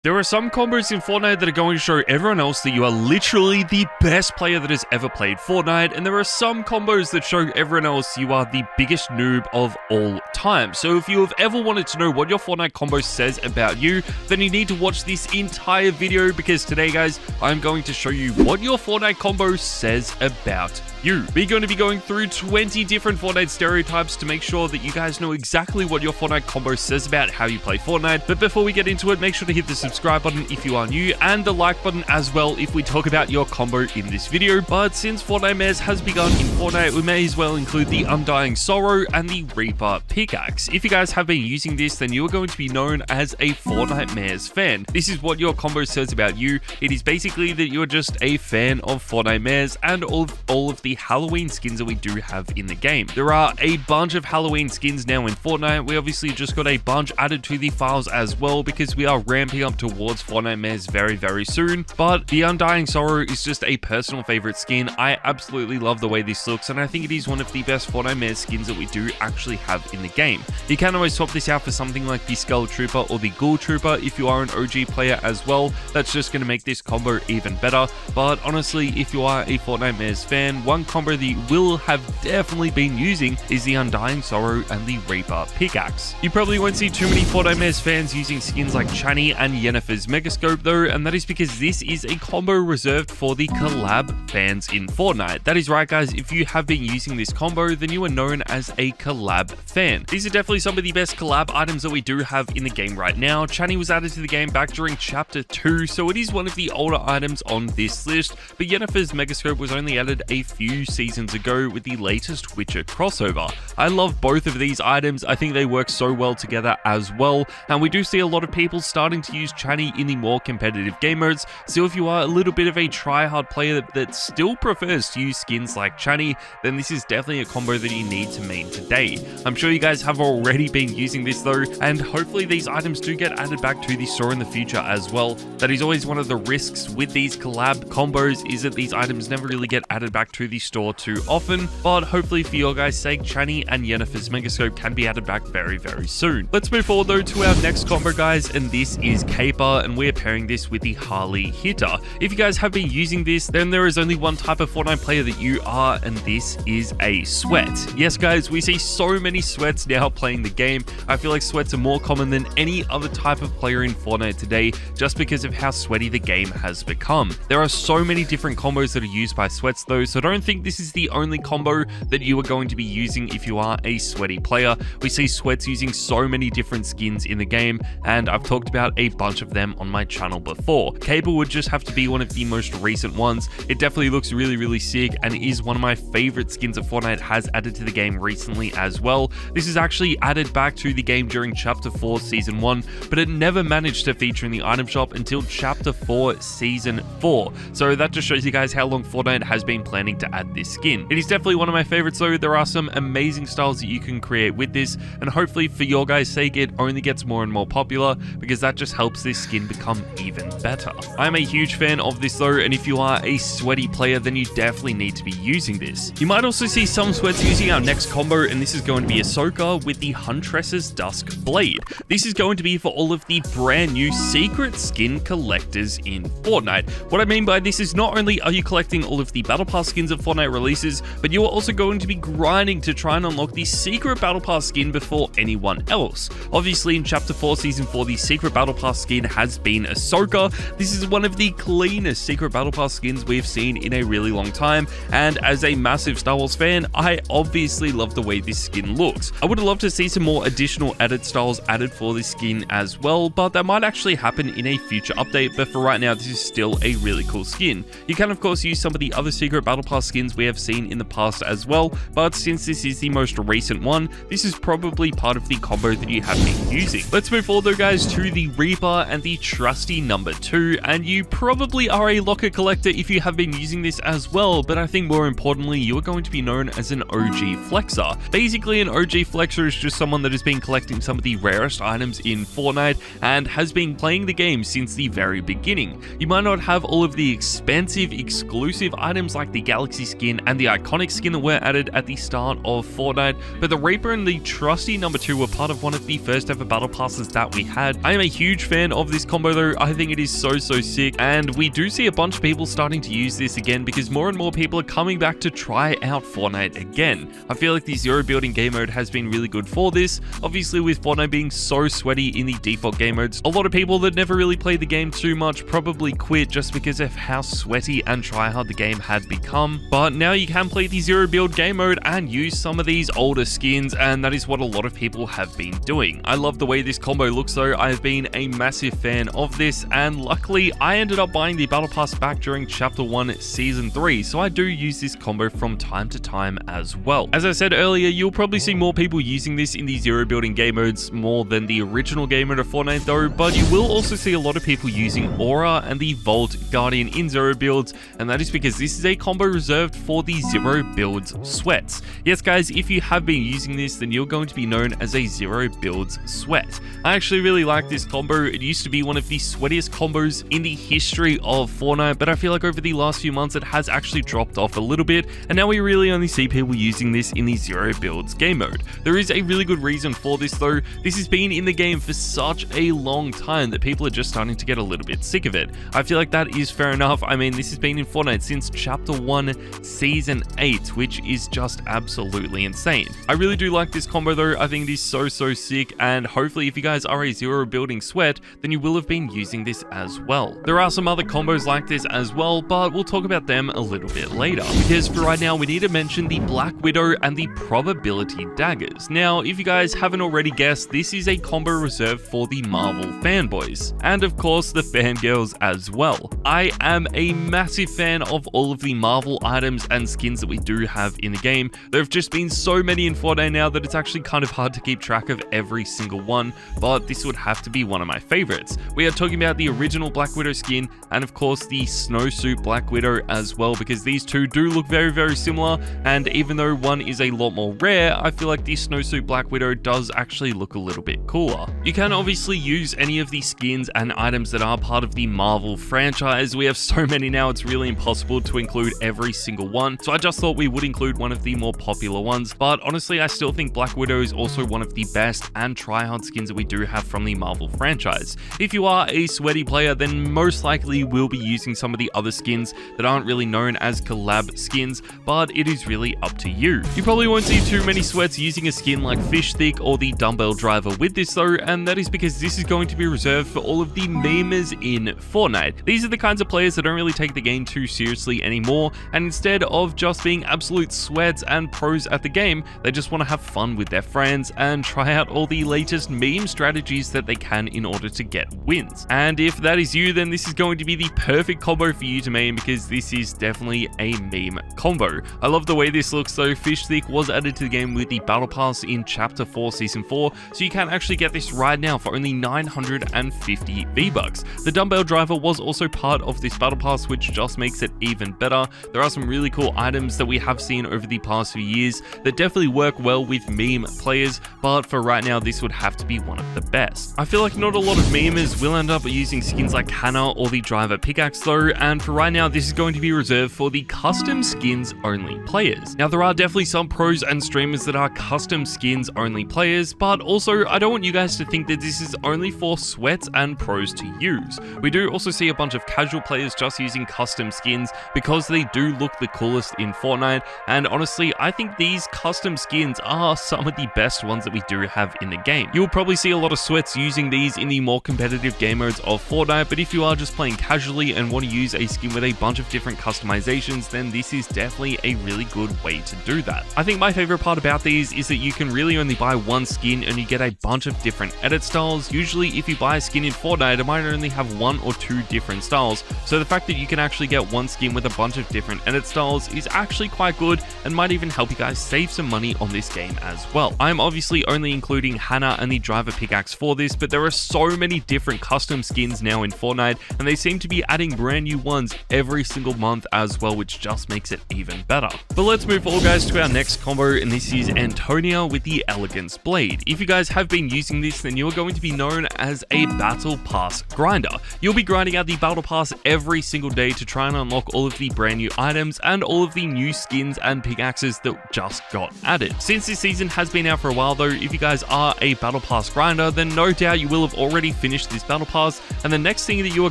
There are some combos in Fortnite that are going to show everyone else that you are literally the best player that has ever played Fortnite, and there are some combos that show everyone else you are the biggest noob of all time. So if you have ever wanted to know what your Fortnite combo says about you, then you need to watch this entire video, because today, guys, I'm going to show you what your Fortnite combo says about you. We're going to be going through 20 different Fortnite stereotypes to make sure that you guys know exactly what your Fortnite combo says about how you play Fortnite. But before we get into it, make sure to hit the subscribe button if you are new, and the like button as well if we talk about your combo in this video. But since FORTNITEMARES has begun in Fortnite, we may as well include the Undying Sorrow and the Reaper pickaxe. If you guys have been using this, then you are going to be known as a FORTNITEMARES fan. This is what your combo says about you. It is basically that you are just a fan of FORTNITEMARES and all of the Halloween skins that we do have in the game. There are a bunch of Halloween skins now in Fortnite. We obviously just got a bunch added to the files as well, because we are ramping up towards FORTNITEMARES very soon. But the Undying Sorrow is just a personal favorite skin. I absolutely love the way this looks, and I think it is one of the best FORTNITEMARES skins that we do actually have in the game. You can always swap this out for something like the Skull Trooper or the Ghoul Trooper if you are an OG player as well. That's just going to make this combo even better. But honestly, if you are a FORTNITEMARES fan, one combo that you will have definitely been using is the Undying Sorrow and the Reaper pickaxe. You probably won't see too many FORTNITEMARES fans using skins like Chani and Yennefer's Megascope though, and that is because this is a combo reserved for the collab fans in Fortnite. That is right, guys, if you have been using this combo, then you are known as a collab fan. These are definitely some of the best collab items that we do have in the game right now. Chani was added to the game back during Chapter 2, so it is one of the older items on this list, but Yennefer's Megascope was only added a few seasons ago with the latest Witcher crossover. I love both of these items. I think they work so well together as well, and we do see a lot of people starting to use Chani in the more competitive game modes. So if you are a little bit of a try-hard player that still prefers to use skins like Chani, then this is definitely a combo that you need to main today. I'm sure you guys have already been using this though, and hopefully these items do get added back to the store in the future as well. That is always one of the risks with these collab combos, is that these items never really get added back to the store too often, but hopefully for your guys' sake, Chani and Yennefer's Megascope can be added back very soon. Let's move forward though to our next combo, guys, and this is Caper, and we're pairing this with the Harley Hitter. If you guys have been using this, then there is only one type of Fortnite player that you are, and this is a sweat. Yes, guys, we see so many sweats now playing the game. I feel like sweats are more common than any other type of player in Fortnite today, just because of how sweaty the game has become. There are so many different combos that are used by sweats though, so don't think this is the only combo that you are going to be using if you are a sweaty player. We see sweats using so many different skins in the game, and I've talked about a bunch of them on my channel before. Cable would just have to be one of the most recent ones. It definitely looks really sick, and is one of my favorite skins that Fortnite has added to the game recently as well. This is actually added back to the game during Chapter 4 Season 1, but it never managed to feature in the item shop until Chapter 4 Season 4. So that just shows you guys how long Fortnite has been planning to add this skin. It is definitely one of my favorites though. There are some amazing styles that you can create with this, and hopefully for your guys' sake, it only gets more and more popular, because that just helps this skin become even better. I'm a huge fan of this though, and if you are a sweaty player, then you definitely need to be using this. You might also see some sweats using our next combo, and this is going to be Ahsoka with the Huntress's Dusk Blade. This is going to be for all of the brand new secret skin collectors in Fortnite. What I mean by this is, not only are you collecting all of the Battle Pass skins that Fortnite releases, but you are also going to be grinding to try and unlock the secret Battle Pass skin before anyone else. Obviously in Chapter 4 Season 4, the secret Battle Pass skin has been Ahsoka. This is one of the cleanest secret Battle Pass skins we've seen in a really long time, and as a massive Star Wars fan, I obviously love the way this skin looks. I would love to see some more additional edit styles added for this skin as well, but that might actually happen in a future update. But for right now, this is still a really cool skin. You can of course use some of the other secret Battle Pass skins we have seen in the past as well, but since this is the most recent one, this is probably part of the combo that you have been using. Let's move forward though, guys, to the Reaper and the trusty number 2, and you probably are a locker collector if you have been using this as well, but I think more importantly, you are going to be known as an OG flexer. Basically, an OG flexer is just someone that has been collecting some of the rarest items in Fortnite and has been playing the game since the very beginning. You might not have all of the expensive exclusive items like the Galaxy legacy skin and the iconic skin that were added at the start of Fortnite, but the Reaper and the trusty number 2 were part of one of the first ever battle passes that we had. I am a huge fan of this combo though. I think it is so sick, and we do see a bunch of people starting to use this again because more and more people are coming back to try out Fortnite again. I feel like the zero building game mode has been really good for this. Obviously with Fortnite being so sweaty in the default game modes, a lot of people that never really played the game too much probably quit just because of how sweaty and tryhard the game had become. But now you can play the zero build game mode and use some of these older skins, and that is what a lot of people have been doing. I love the way this combo looks though. I have been a massive fan of this, and luckily I ended up buying the battle pass back during chapter 1 season 3, so I do use this combo from time to time as well. As I said earlier, you'll probably see more people using this in the zero building game modes more than the original game mode of Fortnite though, but you will also see a lot of people using Aura and the Vault Guardian in zero builds, and that is because this is a combo reserved for the zero builds sweats. Yes guys, if you have been using this, then you're going to be known as a zero builds sweat. I actually really like this combo. It used to be one of the sweatiest combos in the history of Fortnite, but I feel like over the last few months it has actually dropped off a little bit, and now we really only see people using this in the zero builds game mode. There is a really good reason for this though. This has been in the game for such a long time that people are just starting to get a little bit sick of it. I feel like that is fair enough. I mean, this has been in Fortnite since chapter 1 season 8, which is just absolutely insane. I really do like this combo though. I think it is so sick, and hopefully if you guys are a zero building sweat, then you will have been using this as well. There are some other combos like this as well, but we'll talk about them a little bit later, because for right now we need to mention the Black Widow and the probability daggers. Now, if you guys haven't already guessed, this is a combo reserved for the Marvel fanboys, and of course the fangirls as well. I am a massive fan of all of the Marvel items and skins that we do have in the game. There have just been so many in Fortnite now that it's actually kind of hard to keep track of every single one, but this would have to be one of my favorites. We are talking about the original Black Widow skin, and of course the snowsuit Black Widow as well, because these two do look very similar, and even though one is a lot more rare, I feel like the snowsuit Black Widow does actually look a little bit cooler. You can obviously use any of the skins and items that are part of the Marvel franchise. We have so many now, it's really impossible to include every single one, so I just thought we would include one of the more popular ones. But honestly, I still think Black Widow is also one of the best and tryhard skins that we do have from the Marvel franchise. If you are a sweaty player, then most likely you will be using some of the other skins that aren't really known as collab skins, but it is really up to you. You probably won't see too many sweats using a skin like Fish Stick or the Dumbbell Driver with this though, and that is because this is going to be reserved for all of the memers in Fortnite. These are the kinds of players that don't really take the game too seriously anymore, and instead of just being absolute sweats and pros at the game, they just want to have fun with their friends and try out all the latest meme strategies that they can in order to get wins. And if that is you, then this is going to be the perfect combo for you to main, because this is definitely a meme combo. I love the way this looks though. Fish Stick was added to the game with the battle pass in chapter 4 season 4, so you can actually get this right now for only 950 V-Bucks. The Dumbbell Driver was also part of this battle pass, which just makes it even better. There are some really cool items that we have seen over the past few years that definitely work well with meme players, but for right now this would have to be one of the best. I feel like not a lot of memers will end up using skins like Hannah or the Driver Pickaxe though, and for right now this is going to be reserved for the custom skins only players. Now there are definitely some pros and streamers that are custom skins only players, but also I don't want you guys to think that this is only for sweats and pros to use. We do also see a bunch of casual players just using custom skins because they do look the coolest in Fortnite, and honestly I think these custom skins are some of the best ones that we do have in the game. You'll probably see a lot of sweats using these in the more competitive game modes of Fortnite, but if you are just playing casually and want to use a skin with a bunch of different customizations, then this is definitely a really good way to do that. I think my favorite part about these is that you can really only buy one skin and you get a bunch of different edit styles. Usually if you buy a skin in Fortnite, it might only have one or two different styles, so the fact that you can actually get one skin with a bunch of different edit styles is actually quite good and might even help you guys save some money on this game as well. I'm obviously only including Hannah and the Driver Pickaxe for this, but there are so many different custom skins now in Fortnite, and they seem to be adding brand new ones every single month as well, which just makes it even better. But let's move forward guys to our next combo, and this is Antonia with the Elegance Blade. If you guys have been using this, then you're going to be known as a Battle Pass grinder. You'll be grinding out the Battle Pass every single day to try and unlock all of the brand new items items and all of the new skins and pickaxes that just got added. Since this season has been out for a while though, if you guys are a Battle Pass grinder, then no doubt you will have already finished this Battle Pass, and the next thing that you are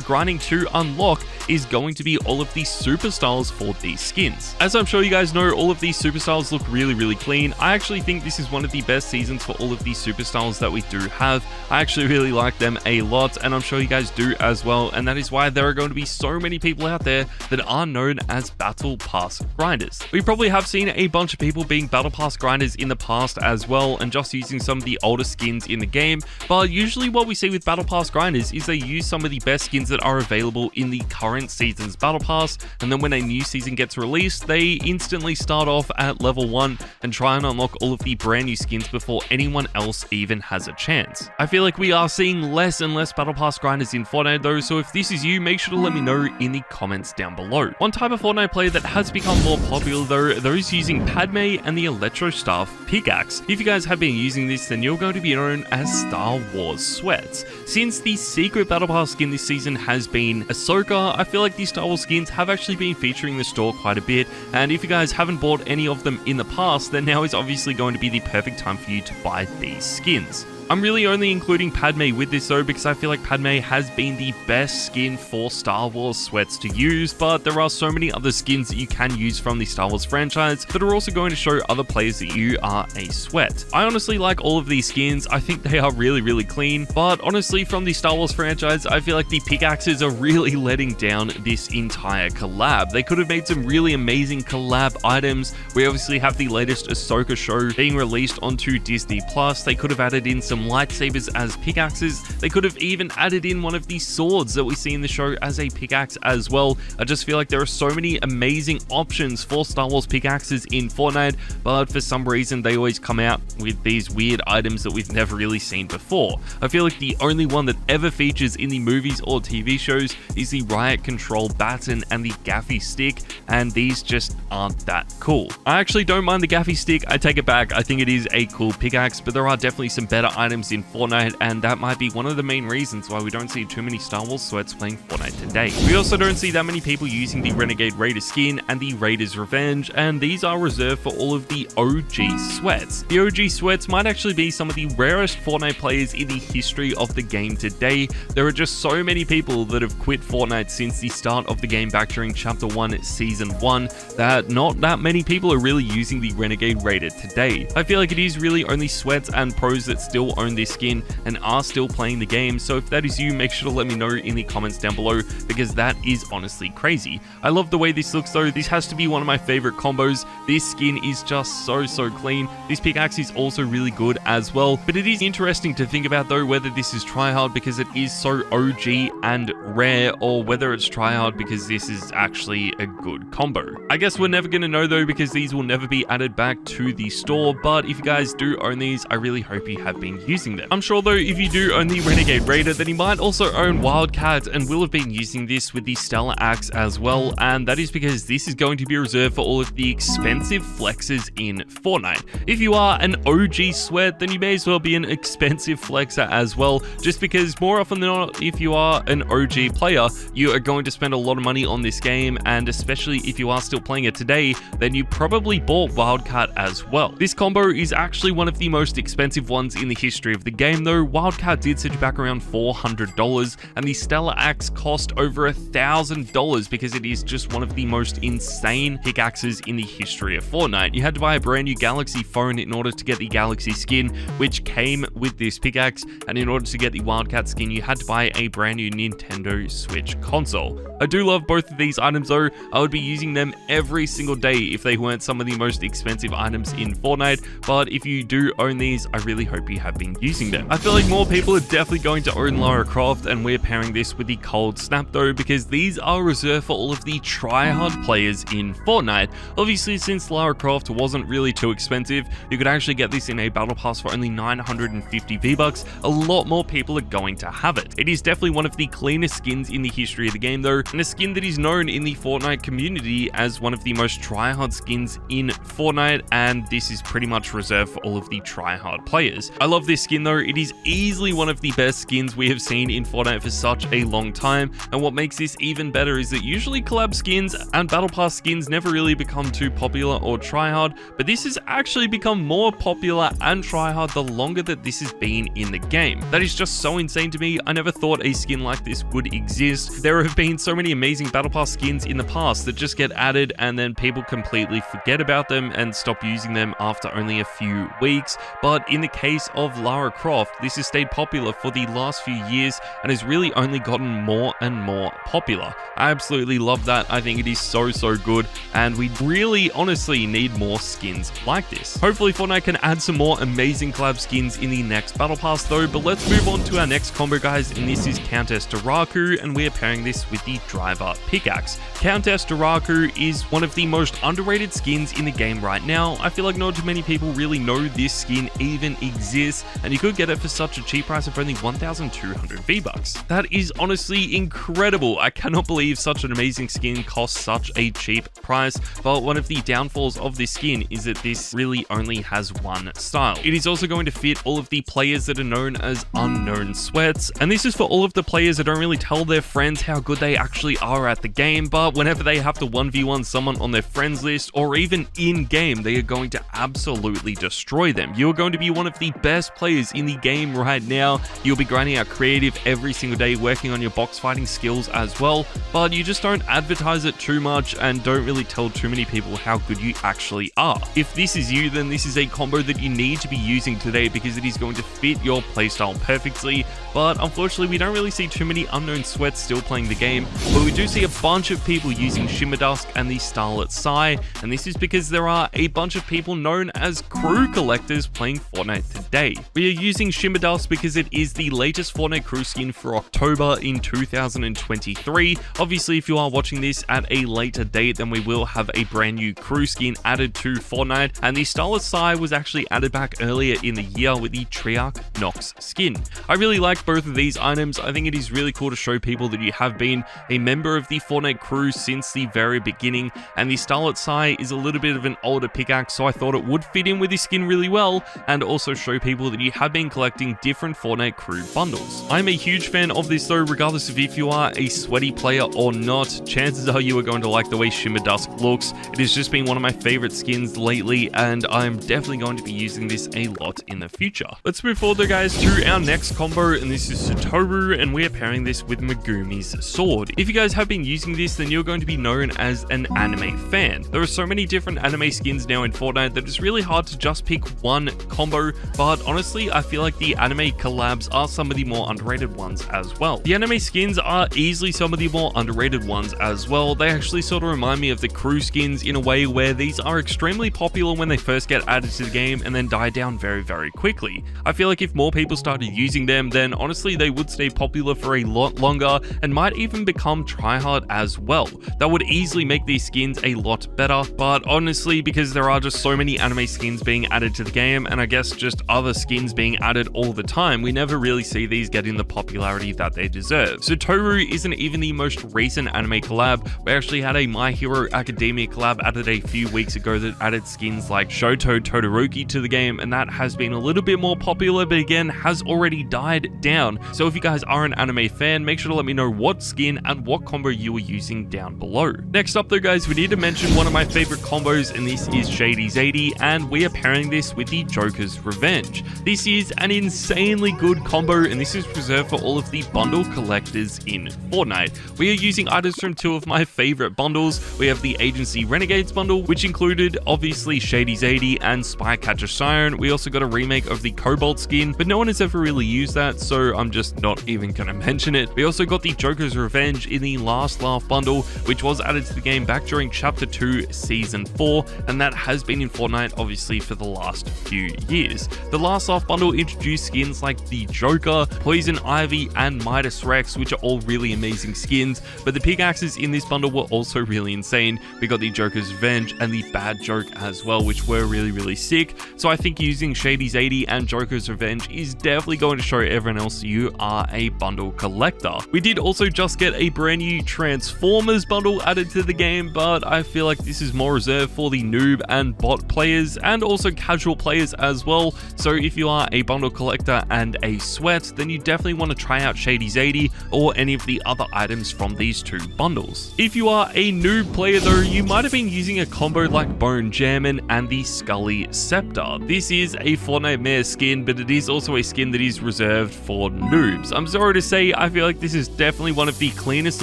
grinding to unlock is going to be all of the super styles for these skins. As I'm sure you guys know, all of these super styles look really clean. I actually think this is one of the best seasons for all of the super styles that we do have. I actually really like them a lot, and I'm sure you guys do as well, and that is why there are going to be so many people out there that are known as Battle Pass grinders. We probably have seen a bunch of people being Battle Pass grinders in the past as well, and just using some of the older skins in the game, but usually what we see with Battle Pass grinders is they use some of the best skins that are available in the current season's Battle Pass, and then when a new season gets released, they instantly start off at level 1 and try and unlock all of the brand new skins before anyone else even has a chance. I feel like we are seeing less and less Battle Pass grinders in Fortnite though, so if this is you, make sure to let me know in the comments down below. One type of Fortnite player that has become more popular though, are those using Padme and the Electro Staff pickaxe. If you guys have been using this, then you're going to be known as Star Wars Sweats. Since the secret Battle Pass skin this season has been Ahsoka, I feel like these Star Wars skins have actually been featuring the store quite a bit, and if you guys haven't bought any of them in the past, then now is obviously going to be the perfect time for you to buy these skins. I'm really only including Padme with this though because I feel like Padme has been the best skin for Star Wars Sweats to use, but there are so many other skins that you can use from the Star Wars franchise that are also going to show other players that you are a sweat. I honestly like all of these skins. I think they are really clean, but honestly from the Star Wars franchise, I feel like the pickaxes are really letting down this entire collab. They could have made some really amazing collab items. We obviously have the latest Ahsoka show being released onto Disney+. They could have added in some lightsabers as pickaxes. They could have even added in one of the swords that we see in the show as a pickaxe as well. I just feel like there are so many amazing options for Star Wars pickaxes in Fortnite, but for some reason they always come out with these weird items that we've never really seen before. I feel like the only one that ever features in the movies or TV shows is the riot control baton and the gaffy stick, and these just aren't that cool. I actually don't mind the gaffy stick. I take it back. I think it is a cool pickaxe, but there are definitely some better items in Fortnite, and that might be one of the main reasons why we don't see too many Star Wars sweats playing Fortnite today. We also don't see that many people using the Renegade Raider skin and the Raider's Revenge, and these are reserved for all of the OG sweats. The OG sweats might actually be some of the rarest Fortnite players in the history of the game today. There are just so many people that have quit Fortnite since the start of the game back during Chapter 1, Season 1, that not that many people are really using the Renegade Raider today. I feel like it is really only sweats and pros that still own this skin and are still playing the game, so if that is you, make sure to let me know in the comments down below because that is honestly crazy. I love the way this looks though. This has to be one of my favorite combos. This skin is just so clean. This pickaxe is also really good as well, but it is interesting to think about though whether this is tryhard because it is so OG and rare, or whether it's tryhard because this is actually a good combo. I guess we're never going to know though because these will never be added back to the store, but if you guys do own these, I really hope you have been using them. I'm sure though if you do own the Renegade Raider, then you might also own Wildcat and will have been using this with the Stellar Axe as well, and that is because this is going to be reserved for all of the expensive flexes in Fortnite. If you are an OG sweat, then you may as well be an expensive flexer as well, just because more often than not, if you are an OG player, you are going to spend a lot of money on this game, and especially if you are still playing it today, then you probably bought Wildcat as well. This combo is actually one of the most expensive ones in the history of the game though. Wildcat did set you back around $400, and the Stellar Axe cost over $1,000 because it is just one of the most insane pickaxes in the history of Fortnite. You had to buy a brand new Galaxy phone in order to get the Galaxy skin, which came with this pickaxe, and in order to get the Wildcat skin, you had to buy a brand new Nintendo Switch console. I do love both of these items though. I would be using them every single day if they weren't some of the most expensive items in Fortnite, but if you do own these, I really hope you have been using them. I feel like more people are definitely going to own Lara Croft, and we're pairing this with the Cold Snap though because these are reserved for all of the tryhard players in Fortnite. Obviously, since Lara Croft wasn't really too expensive, you could actually get this in a battle pass for only 950 V-Bucks. A lot more people are going to have it. It is definitely one of the cleanest skins in the history of the game though, and a skin that is known in the Fortnite community as one of the most tryhard skins in Fortnite, and this is pretty much reserved for all of the tryhard players. I love this skin though, it is easily one of the best skins we have seen in Fortnite for such a long time, and what makes this even better is that usually collab skins and battle pass skins never really become too popular or tryhard, but this has actually become more popular and tryhard the longer that this has been in the game. That is just so insane to me. I never thought a skin like this would exist. There have been so many amazing battle pass skins in the past that just get added and then people completely forget about them and stop using them after only a few weeks, but in the case of Lara Croft, this has stayed popular for the last few years and has really only gotten more and more popular. I absolutely love that. I think it is so good, and we really honestly need more skins like this. Hopefully Fortnite can add some more amazing collab skins in the next battle pass though, but let's move on to our next combo, guys, and this is Countess Duraku, and we are pairing this with the driver pickaxe. Countess Duraku is one of the most underrated skins in the game right now. I feel like not too many people really know this skin even exists, and you could get it for such a cheap price of only 1,200 V-Bucks. That is honestly incredible. I cannot believe such an amazing skin costs such a cheap price, but one of the downfalls of this skin is that this really only has one style. It is also going to fit all of the players that are known as unknown sweats, and this is for all of the players that don't really tell their friends how good they actually are at the game, but whenever they have to 1v1 someone on their friends list or even in game, they are going to absolutely destroy them. You're going to be one of the best players in the game right now. You'll be grinding out creative every single day, working on your box fighting skills as well, but you just don't advertise it too much and don't really tell too many people how good you actually are. If this is you, then this is a combo that you need to be using today because it is going to fit your playstyle perfectly, but unfortunately we don't really see too many unknown sweats still playing the game, but we do see a bunch of people using Shimmer Dusk and the Starlit Sigh, and this is because there are a bunch of people known as crew collectors playing Fortnite today. We are using Shimmer Dusk because it is the latest Fortnite crew skin for October in 2023. Obviously, if you are watching this at a later date, then we will have a brand new crew skin added to Fortnite, and the Starlit Sigh was actually added back earlier in the year with the TRYHARD Nox skin. I really like both of these items. I think it is really cool to show people that you have been a member of the Fortnite crew since the very beginning, and the Starlit Sigh is a little bit of an older pickaxe, so I thought it would fit in with this skin really well, and also show people that you have been collecting different Fortnite crew bundles. I'm a huge fan of this though, regardless of if you are a sweaty player or not. Chances are you are going to like the way Shimmer Dusk looks. It has just been one of my favorite skins lately, and I'm definitely going to be using this a lot in the future. Let's move forward though, guys, to our next combo, and this is Satoru, and we are pairing this with Megumi's sword. If you guys have been using this, then you're going to be known as an anime fan. There are so many different anime skins now in Fortnite that it's really hard to just pick one combo, but honestly, I feel like the anime collabs are some of the more underrated ones as well. The anime skins are easily some of the more underrated ones as well. They actually sort of remind me of the crew skins in a way where these are extremely popular when they first get added to the game and then die down very quickly. I feel like if more people started using them, then honestly they would stay popular for a lot longer and might even become tryhard as well. That would easily make these skins a lot better, but honestly, because there are just so many anime skins being added to the game, and I guess just other skins being added all the time, we never really see these getting the popularity that they deserve. So Toru isn't even the most recent anime collab. We actually had a My Hero Academia collab added a few weeks ago that added skins like Shoto Todoroki to the game, and that has been a little bit more popular, but again has already died down. So if you guys are an anime fan, make sure to let me know what skin and what combo you were using down below. Next up though, guys, we need to mention one of my favorite combos, and this is Shady's 80, and we are pairing this with the Joker's Revenge. This is an insanely good combo, and this is reserved for all of the bundle collectors in Fortnite. We are using items from two of my favorite bundles. We have the Agency Renegades bundle, which included obviously Shady's 80 and Spycatcher Siren. We also got a remake of the Cobalt skin, but no one has ever really used that, so I'm just not even gonna mention it. We also got the Joker's Revenge in the Last Laugh bundle, which was added to the game back during Chapter 2 Season 4, and that has been in Fortnite obviously for the last few years. The Last Laugh bundle introduced skins like the Joker, Poison Ivy, and Midas Rex, which are all really amazing skins, but the pickaxes in this bundle were also really insane. We got the Joker's Revenge and the Bad Joke as well, which were really sick. So I think using Shady's 80 and Joker's Revenge is definitely going to show everyone else you are a bundle collector. We did also just get a brand new Transformers bundle added to the game, but I feel like this is more reserved for the noob and bot players and also casual players as well. So if you are a bundle collector and a sweat, then you definitely want to try out Shady's 80 or any of the other items from these two bundles. If you are a noob player though, you might have been using a combo like Bone Jammin and the Scully Scepter. This is a FORTNITEMARES skin, but it is also a skin that is reserved for noobs. I'm sorry to say, I feel like this is definitely one of the cleanest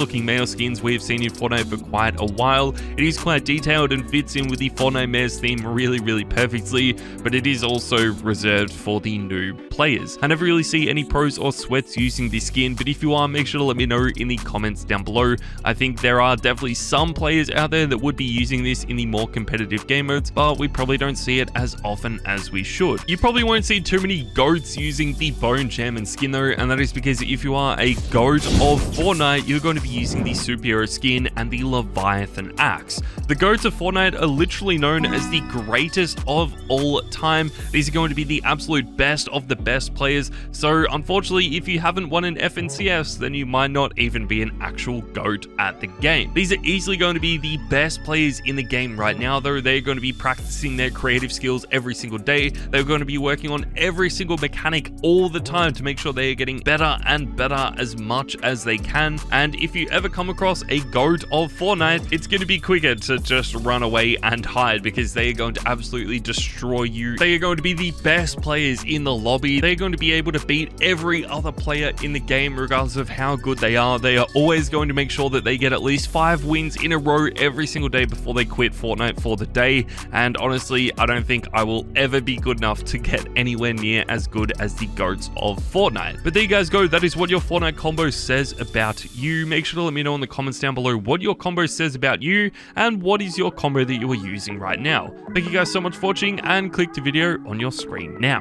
looking male skins we've seen in Fortnite for quite a while. It is quite detailed and fits in with the FORTNITEMARES theme really perfectly, but it is also reserved for the noob players. I never really see any pros or sweats using this skin, but if you are, make sure to let me know in the comments down below. I think there are definitely some players out there that would be using this in the more competitive game modes, but we probably don't see it as often as we should. You probably won't see too many goats using the Bone Jammin skin though, and that is because if you are a goat of Fortnite, you're going to be using the superhero skin and the Leviathan axe. The goats of Fortnite are literally known as the greatest of all time. These are going to be the absolute best of the best players, so unfortunately if you haven't won an FNCS, then you might not even be an actual goat at the game. These are easily going to be the best players in the game right now though. They're going to be practicing their creative skills every single day. They're going to be working on every single mechanic all the time to make sure they are getting better and better as much as they can. And if you ever come across a goat of Fortnite, it's going to be quicker to just run away and hide because they are going to absolutely destroy you. They are going to be the best players in the lobby. They're going to be able to beat every other player in the game regardless of how good they are. They are always going to make sure that they get at least 5 wins in a row every single day before they quit Fortnite for the day. And honestly, I don't think I will ever be good enough to get anywhere near as good as the goats of Fortnite. But there you guys go. That is what your Fortnite combo says about you. Make sure to let me know in the comments down below what your combo says about you and what is your combo that you are using right now. Thank you guys so much for watching, and click the video on your screen now.